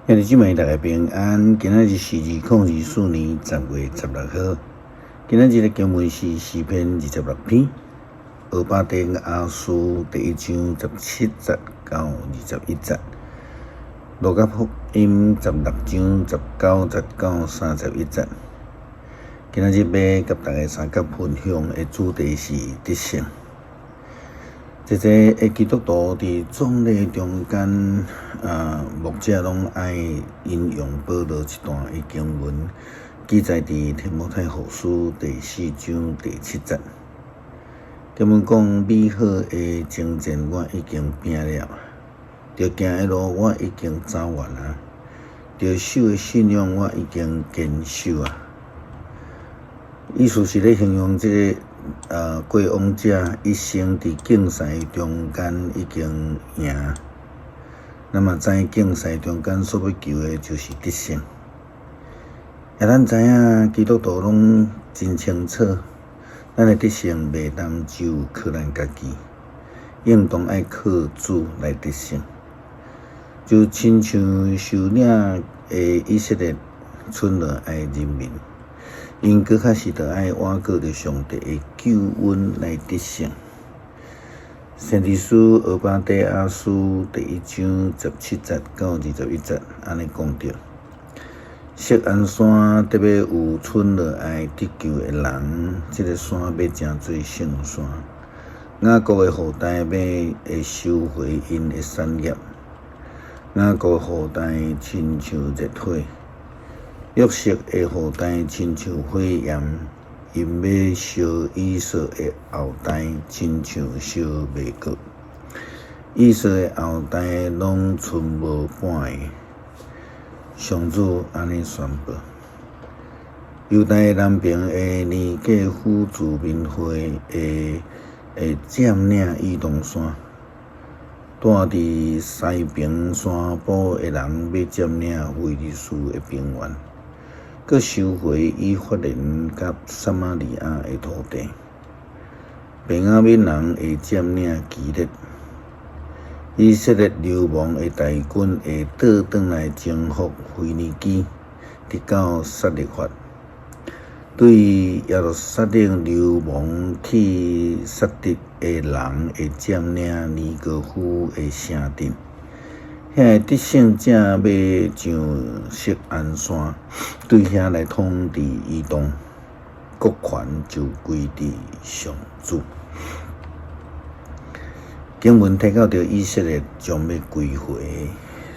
兄弟姊妹，大家平安。今仔日是2024年10月16号。今仔日的经文是诗篇26篇，俄巴底亚书第1章17节到21节，路加福音16章19节到31节。今仔日要甲大家三角分享的主题是得胜。一个基督徒伫壮丽中间，牧者拢爱引用保罗一段的经文，记载伫提摩太后书第4章第7节。经文讲：美好的征战我已经拼了，着行的路我已经走完啊，着守的信仰我已经坚守啊。意思是咧形容这个过往者一生伫竞赛中间已经赢，那么在竞赛中间所要求的就是得胜。咱知影基督徒拢真清楚，咱的得胜袂当只有靠咱家己，应当爱靠主来得胜。就亲像受领的以色列村落的人民，因搁较是着爱倚靠着上帝的救恩来得胜。先知书俄巴底亚书第1章17节到21节，安尼讲着：锡安山得要有村落爱得救的人，这个山要成做圣山。雅各的后代要会收回因的产业，雅各的后代亲像热火。约瑟的后代亲像火焰，因要烧以色的后代，亲像烧麦角。以色的后代拢剩无半个。上主安尼宣布：犹大南边的年过辅助民会会占领以东山，住伫西平山坡的人要占领非利士的平原。佮收回以法莲甲撒玛利亚的土地，便雅悯人会占领基列，以色列流亡的大军会倒转来征服腓尼基，直到撒勒法。对于耶路撒冷流亡去撒狄的人会占领尼哥夫的城镇。遐得胜者要上锡安山，对遐来统治以东，国权就归伫上主。经文提到着以色列将要归回，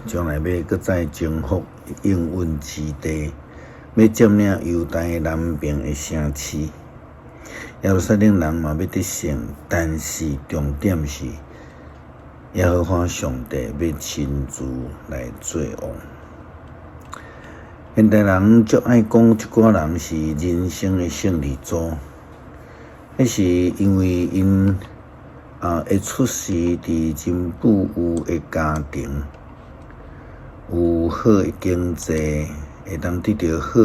将来要搁再征服应允之地，要占领犹大南边的城市。耶路撒冷人嘛要得胜，但是重点是耶和华上帝要亲自来做王。现代人足爱讲一寡人是人生的胜利组，迄是因为因会出世伫真富裕的家庭，有好的经济，会当得到好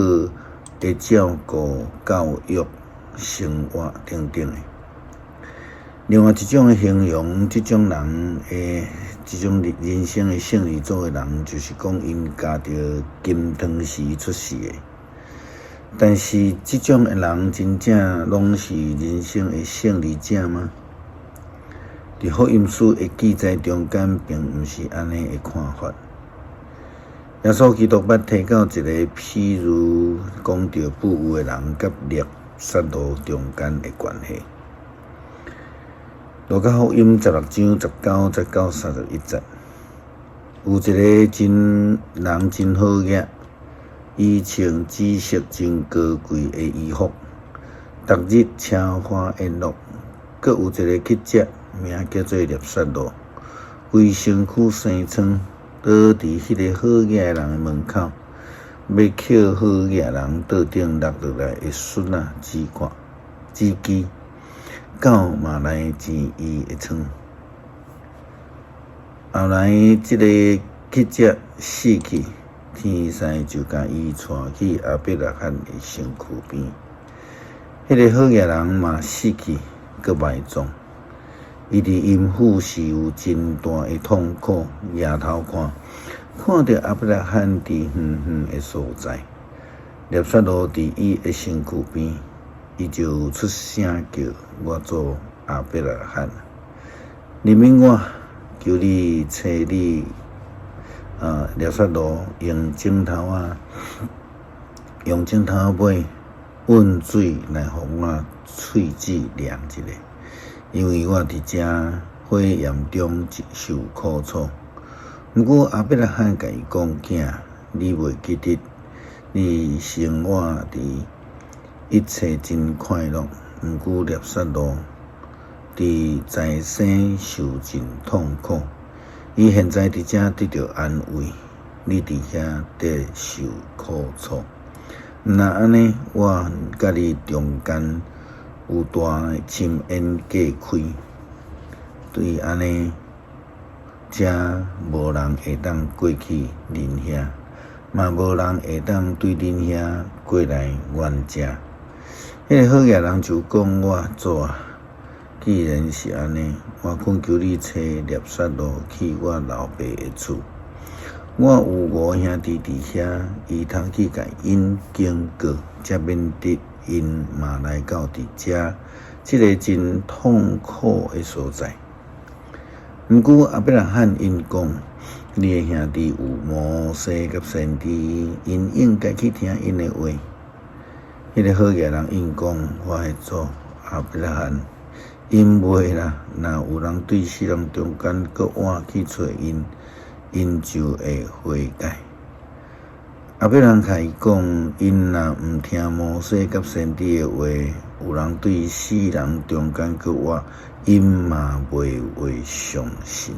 的照顾、教育、生活等等的。另外一种的形容，这种人这种人生的胜利组的人，就是讲因家着金汤匙出世的。但是这种的人真正拢是人生的胜利者吗？伫福音书的记载中间，并毋是安尼的看法。耶稣基督捌提到一个譬如，讲着富裕的人甲猎杀戮中间的关系。路加福音16章19节到31节，有一个人真好业，伊穿紫色真高贵的衣服，逐日车花宴乐。佮有一个乞食，名叫做列撒罗，规身躯生疮，倒伫迄个好业人的门口，要捡好业人桌顶落落来的笋仔、纸枝。狗嘛来钱伊的床，后来这个乞食死去，天使就甲伊带去阿伯拉罕的身躯边。迄个好业人嘛死去，佮埋葬。伊伫阴府是有真大的痛苦，抬头看，看到阿伯拉罕伫远远的所在，列萨罗伫伊的身躯边，伊就出声叫我做阿伯拉罕。人民我求你找你列萨罗用镜头尾温水来互我喙齿凉一下，因为我伫遮火焰中受苦楚。毋过阿伯拉罕甲伊讲：囝，你袂记得你生活伫一切真快乐，毋过列萨罗伫在生受尽痛苦。伊现在伫遮得到安慰，你伫遐得受苦楚。那安尼，我甲你中间有大深渊隔开，对安尼，遮无人会当过去恁遐，嘛无人会当对恁遐过来阮遮。迄个好野人就讲我做啊，既然是安尼，我恳求你找列萨罗去我老爸的厝。我有五兄弟伫遐，伊通去甲因经过，才免得因嘛来到伫遮，即个真痛苦的所在。毋过阿伯拉罕因讲，你的兄弟有摩西甲先知，因应该去听因的话。迄个好野人因讲，我会做阿伯拉罕，因袂啦。若有人对世人中间搁换去找因，因就会悔改。阿伯拉罕甲伊讲，因若毋听摩西甲先知的话，有人对世人中间搁换，因嘛袂会相信。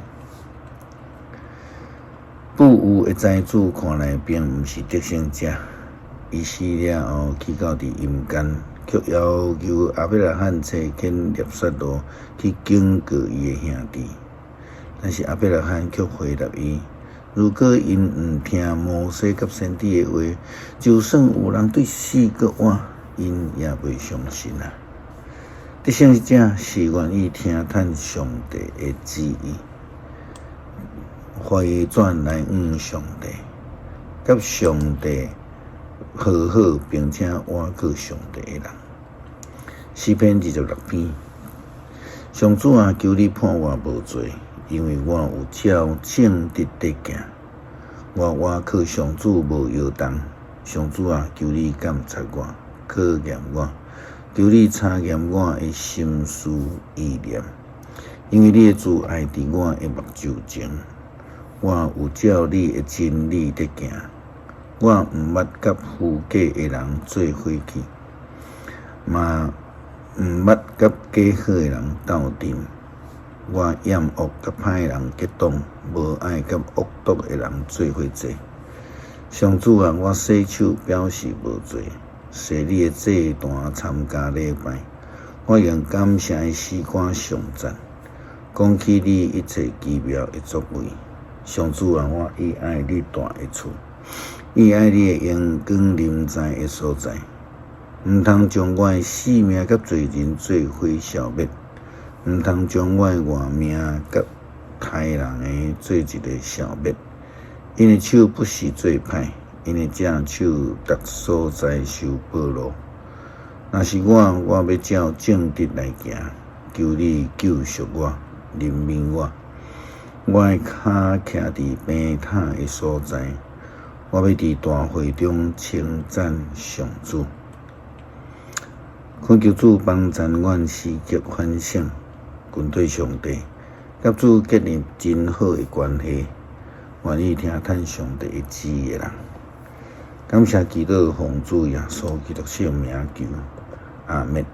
不有的财主看来并毋是得胜者。伊死了后，去到伫阴间，却要求阿伯拉罕找见列萨罗去警告伊的兄弟。但是阿伯拉罕却回答伊：如果因毋听摩西甲先知的话，就算有人对死搁活，因也袂相信啊。得胜者是愿意听探上帝的旨意，回转来上帝，甲上帝好好，并且挽过上帝的人。诗篇26篇，上主啊，求你判我无罪，因为我有照正直地行。我倚靠上主无摇动。上主啊，求你监察我，考验我，求你查验我的心思意念，因为你的慈爱伫我的目睭前，我有照你的真理在行。我毋捌甲虚假的人做伙去，嘛毋捌甲假好的人斗阵。我厌恶甲歹人结党，无爱甲恶毒的人做伙坐。上主啊，我洗手表示无罪，洗你的祭坛参加礼拜。我用感谢的诗歌颂赞，讲起你一切奇妙的作为。上主啊，我喜爱你大的厝。伊爱你的阳光临在的所在，毋通将我的性命甲罪人做伙消灭，毋通将我的外命甲歹人的做一个消灭。因的手不是做歹，因的正手逐所在受保护。若是我要照正直来行，求你救赎我，怜悯我。我的脚徛伫平坦的所在。我要伫大会中称赞上主，恳求主帮赞阮时极反省，群对上帝，甲主建立真好的关系，愿意听探上帝的旨意的人。感谢祈祷奉主耶稣基督圣名求，阿们。